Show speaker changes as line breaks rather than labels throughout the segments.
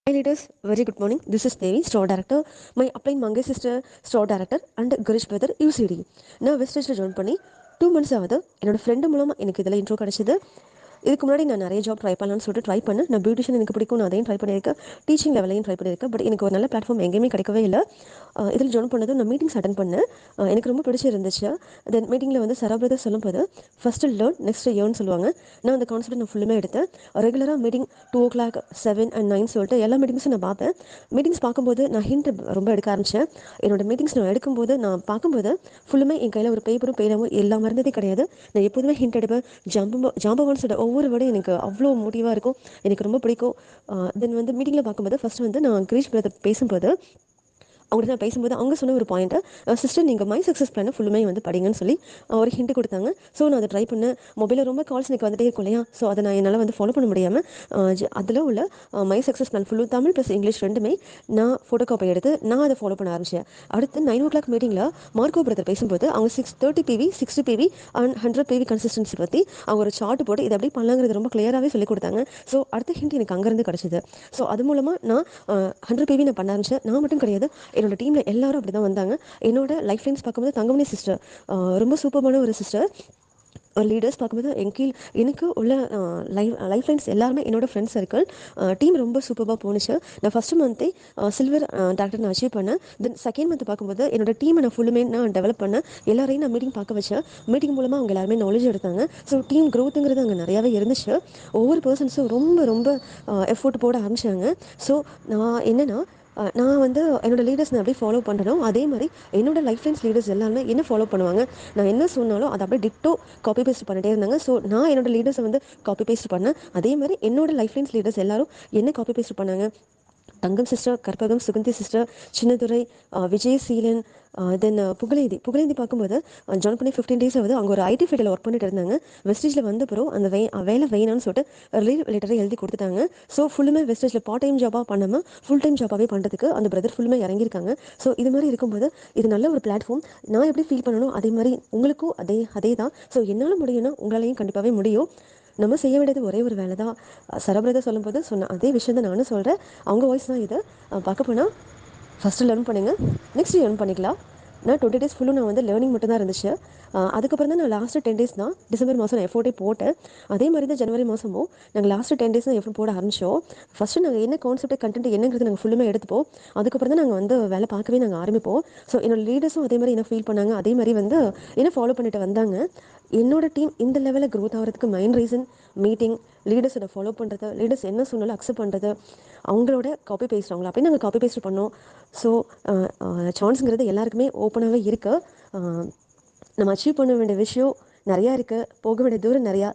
Hi leaders, very good morning. This is Devi, store director. My upline Mangai sister, store director, and Garish brother, UCD. நான் வெஸ்டேஜில் join பண்ணி 2 months ஆகுது. என்னோட friend மூலமாக எனக்கு இதில் intro கிடச்சிது. இதுக்கு முன்னாடி நான் நிறைய ஜாப் ட்ரை பண்ணலாம்னு சொல்லிட்டு ட்ரை பண்ணேன். நான் பியூட்டிஷியன் எனக்கு பிடிக்கும், நான் அதையும் ட்ரை பண்ணியிருக்கேன். டீச்சிங் லெவலையும் ட்ரை பண்ணியிருக்கேன். பட் எனக்கு ஒரு நல்ல பிளாட்ஃபார்ம் எங்கேயுமே கிடைக்கவே இல்லை. இதில் ஜாயின் பண்ணது நான் மீட்டிங்ஸ் அட்டன் பண்ணேன். எனக்கு ரொம்ப பிடிச்சிருந்துச்சு. தென் மீட்டிங்கில் வந்து சரபிரதர் சொல்லும்போது ஃபஸ்ட்டு லேர்ன் நெக்ஸ்ட் ஏர்ன் சொல்லுவாங்க. நான் அந்த கான்செப்ட் நான் ஃபுல்லுமே எடுத்தேன். ரெகுலராக மீட்டிங் 2 o'clock 7 and 9 சொல்லிட்டு எல்லா மீட்டிங்ஸும் நான் பார்ப்பேன். மீட்டிங்ஸ் பார்க்கும்போது நான் ஹிண்ட் ரொம்ப எடுக்க ஆரம்பித்தேன். என்னோட மீட்டிங்ஸ் நான் எடுக்கும்போது நான் பார்க்கும்போது ஃபுல்லுமே என் கையில் ஒரு பேப்பரும் பேனாவும் எல்லாம் மறந்ததே கிடையாது. நான் எப்போதுமே ஹிண்ட் எடுப்பேன். ஜாம்பவான் சொல்கிற ஒவ்வொரு வேர்டும் எனக்கு அவ்வளோ மோட்டிவாக இருக்கும். எனக்கு ரொம்ப பிடிக்கும். தென் வந்து மீட்டிங்கில் பார்க்கும்போது ஃபஸ்ட்டு வந்து நான் கிரீஷ் பிரதர் பேசும்போது அவங்கள்ட்ட நான் பேசும்போது அவங்க சொன்ன ஒரு பாயிண்ட்டு, சிஸ்டர் நீங்கள் மை சக்ஸஸ் பிளானை ஃபுல்லுமே வந்து படிங்கன்னு சொல்லி ஒரு ஹிண்ட் கொடுத்தாங்க. ஸோ நான் அதை ட்ரை பண்ணேன். மொபைலில் ரொம்ப கால்ஸ் எனக்கு வந்துட்டே இருக்கும் இல்லையா, ஸோ அதை நான் என்னால் வந்து ஃபாலோ பண்ண முடியாமல் அதில் உள்ள மை சக்ஸஸ் பிளான் ஃபுல்லும் தமிழ் ப்ளஸ் இங்கிலீஷ் ரெண்டுமே நான் ஃபோட்டோ காப்பி எடுத்து நான் அதை ஃபாலோ பண்ண ஆரம்பித்தேன். அடுத்து 9 o'clock மீட்டிங்கில் மார்க்கோ பிரதர் பேசும்போது அவங்க 630 PV 60 PV and 100 PV consistency பற்றி அவங்க ஒரு சார்ட் போட்டு இதை எப்படி பண்ணலாங்கிறது ரொம்ப கிளியராகவே சொல்லிக் கொடுத்தாங்க. ஸோ அடுத்த ஹிண்ட் எனக்கு அங்கேருந்து கிடச்சிது. ஸோ அது மூலமாக நான் 100 PV நான் பண்ண ஆரம்பித்தேன். நான் மட்டும் கிடையாது, என்னோட டீமில் எல்லாரும் அப்படி தான் வந்தாங்க. என்னோட லைஃப் லைன்ஸ் பார்க்கும்போது தங்கமணி சிஸ்டர் ரொம்ப சூப்பரான ஒரு சிஸ்டர். ஒரு லீடர்ஸ் பார்க்கும்போது எனக்கு உள்ள லைஃப் லைன்ஸ் எல்லாருமே என்னோட ஃப்ரெண்ட்ஸ் சர்க்கிள். டீம் ரொம்ப சூப்பராக போணுச்சு. நான் ஃபஸ்ட்டு மந்த்தே சில்வர் டாக்டர் நான் அச்சீவ் பண்ணேன். தென் செகண்ட் மந்த் பார்க்கும்போது என்னோட டீமை நான் ஃபுல்லுமே நான் டெவலப் பண்ணேன். எல்லாரையும் நான் மீட்டிங் பார்க்க வச்சேன். மீட்டிங் மூலமாக அவங்க எல்லாருமே நாலேஜ் எடுத்தாங்க. ஸோ டீம் க்ரோத்துங்கிறது அங்கே நிறையாவே இருந்துச்சு. ஒவ்வொரு பர்சன்ஸும் ரொம்ப ரொம்ப எஃபோர்ட் போட ஆரம்பிச்சாங்க. ஸோ நான் என்னென்னா நான் வந்து என்னோட லீடர்ஸ் நான் அப்படியே ஃபாலோ பண்ணுறனோ அதே மாதிரி என்னோட லைஃப் லைன்ஸ் லீடர்ஸ் எல்லாருமே என்ன ஃபாலோ பண்ணுவாங்க. நான் என்ன சொன்னாலும் அதை அப்படியே டிட்டோ காப்பி பேஸ்ட் பண்ணிட்டே இருந்தாங்க. ஸோ நான் என்னோட லீடர்ஸை வந்து காப்பி பேஸ்ட் பண்ணேன். அதே மாதிரி என்னோட லைஃப் லைன்ஸ் லீடர்ஸ் எல்லாரும் என்ன காப்பி பேஸ்ட் பண்ணாங்க. தங்கம் சிஸ்டர், கற்பகம், சுகந்தி சிஸ்டர், சின்னதுரை, விஜயசீலன், தென் புகழேந்தி பார்க்கும்போது ஜாயின் பண்ணி 15 days ஆகுது. அவங்க ஒரு ஐடி ஃபீல்டில் ஒர்க் பண்ணிட்டு இருந்தாங்க. வெஸ்டேஜில் வந்த பிறகு அந்த வேலை வேணான்னு சொல்லிட்டு லீவ் லெட்டரை எழுதி கொடுத்துட்டாங்க. ஸோ ஃபுல்லுமே வெஸ்டேஜில் பார்ட் டைம் ஜாபாக பண்ணாமல் ஃபுல் டைம் ஜாபாகவே பண்ணுறதுக்கு அந்த பிரதர் ஃபுல்லுமே இறங்கியிருக்காங்க. ஸோ இது மாதிரி இருக்கும்போது இது நல்ல ஒரு பிளாட்ஃபார்ம். நான் எப்படி ஃபீல் பண்ணணும் அதே மாதிரி உங்களுக்கும் அதே தான். ஸோ என்னால் முடியும்னா உங்களாலையும் கண்டிப்பாகவே முடியும். நம்ம செய்ய வேண்டியது ஒரே ஒரு வேலை தான். சரபிரதர் சொல்லும்போது சொன்ன அதே விஷயம் தான் நானும் சொல்கிறேன். அவங்க வாய்ஸ் தான் இது. பார்க்க போனால் ஃபஸ்ட்டு லேர்ன் பண்ணுங்கள், நெக்ஸ்ட் ஏர்ன் பண்ணிக்கலாம். நான் 20 days ஃபுல்லும் நான் வந்து லேர்னிங் மட்டும் தான் இருந்துச்சு. அதுக்கப்புறம் தான் நான் லாஸ்ட்டு 10 days தான் டிசம்பர் மாதம் நான் எஃபோர்ட்டே போட்டேன். அதே மாதிரி தான் ஜனவரி மாதமும் நாங்கள் லாஸ்ட்டு 10 days தான் எஃபோர்ட் போட ஆரம்பித்தோம். ஃபஸ்ட்டு நாங்கள் என்ன கான்செப்ட் கண்டென்ட் என்னங்கிறது நாங்கள் ஃபுல்லுமே எடுத்துப்போம். அதுக்கப்புறம் தான் நாங்கள் வந்து வேலை பார்க்கவே நாங்கள் ஆரம்பிப்போம். ஸோ என்னோட லீடர்ஸும் அதே மாதிரி என்ன ஃபீல் பண்ணாங்க, அதே மாதிரி வந்து என்ன ஃபாலோ பண்ணிட்டு வந்தாங்க. என்னோட டீம் இந்த லெவலில் க்ரோத் ஆகிறதுக்கு மெயின் ரீசன் மீட்டிங், லீடர்ஸோட ஃபாலோ பண்ணுறது, லீடர்ஸ் என்ன சொன்னாலும் அக்செப்ட் பண்ணுறது, அவங்களோட காப்பி பேஸ்ட் அவங்கள அப்படியே நாங்கள் காப்பி பேஸ்ட் பண்ணோம். ஸோ சான்ஸுங்கிறது எல்லாருக்குமே ஓப்பனாகவே இருக்குது. நம்ம அச்சீவ் பண்ண வேண்டிய விஷயம் நிறையா இருக்குது, போக வேண்டிய தூரம் நிறையா,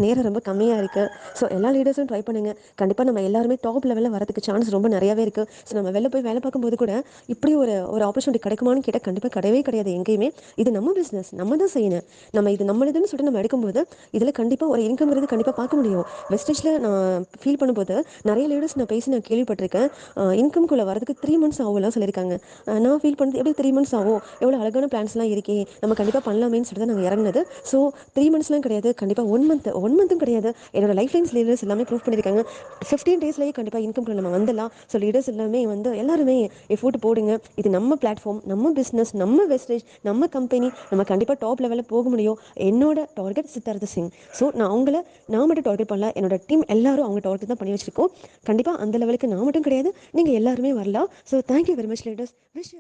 நேரம் ரொம்ப கம்மியாக இருக்குது. ஸோ எல்லா லீடர்ஸும் ட்ரை பண்ணுங்கள். கண்டிப்பாக நம்ம எல்லாருமே டாப் லெவலில் வரதுக்கு சான்ஸ் ரொம்ப நிறையாவே இருக்குது. ஸோ நம்ம வெளில போய் வேலை பார்க்கும்போது கூட இப்படி ஒரு ஆப்பர்ச்சுனிட்டி கிடைக்குமான்னு கேட்டால் கண்டிப்பாக கிடையவே கிடையாது எங்கேயுமே. இது நம்ம பிஸ்னஸ், நம்ம தான் செய்யணும். நம்ம இது நம்மளுதுன்னு சொல்லிட்டு நம்ம எடுக்கும்போது இதில் கண்டிப்பாக ஒரு இன்கம்ங்கிறது கண்டிப்பாக பார்க்க முடியும். வெஸ்டேஜில் நான் ஃபீல் பண்ணும்போது நிறைய லீடர்ஸ் நான் பேசி நான் கேள்விப்பட்டிருக்கேன். இன்கம்குள்ளே வரதுக்கு 3 months ஆகும்லாம் சொல்லியிருக்காங்க. நான் ஃபீல் பண்ணது எப்படி 3 months ஆகும், எவ்வளோ அழகான பிளான்ஸ்லாம் இருக்கே, நம்ம கண்டிப்பாக பண்ணலாமேன்னு சொல்லிட்டு நாங்கள் இறங்குனது. ஸோ 3 monthsலாம் கிடையாது, கண்டிப்பாக 1 monthும் கிடையாது. என்னோட லைஃப் லைன்ஸ் லீடர்ஸ் எல்லாமே ப்ரூவ் பண்ணியிருக்காங்க. 15 daysலேயே கண்டிப்பாக இன்கம்குள்ளே நம்ம வந்துடலாம். ஸோ லீடர்ஸ் எல்லாமே வந்து எல்லாருமே எஃபோர்ட் போடுங்க. இது நம்ம பிளாட்ஃபார்ம், நம்ம பிஸ்னஸ், நம்ம வெஸ்டேஜ், நம்ம கம்பெனி, நம்ம கண்டிப்பாக டாப் லெவலில் போக முடியும். என்னோட டார்கெட் சித்தார்த்த சிங். ஸோ நான் மட்டும் டார்கெட் பண்ணல, என்னோட டீம் எல்லாரும் அவங்க டார்கெட் தான் பண்ணி வச்சிருக்கோம். கண்டிப்பாக அந்த லெவலுக்கு நான் மட்டும் கிடையாது, நீங்கள் எல்லாருமே வரலாம். So thank you very much leaders. Wish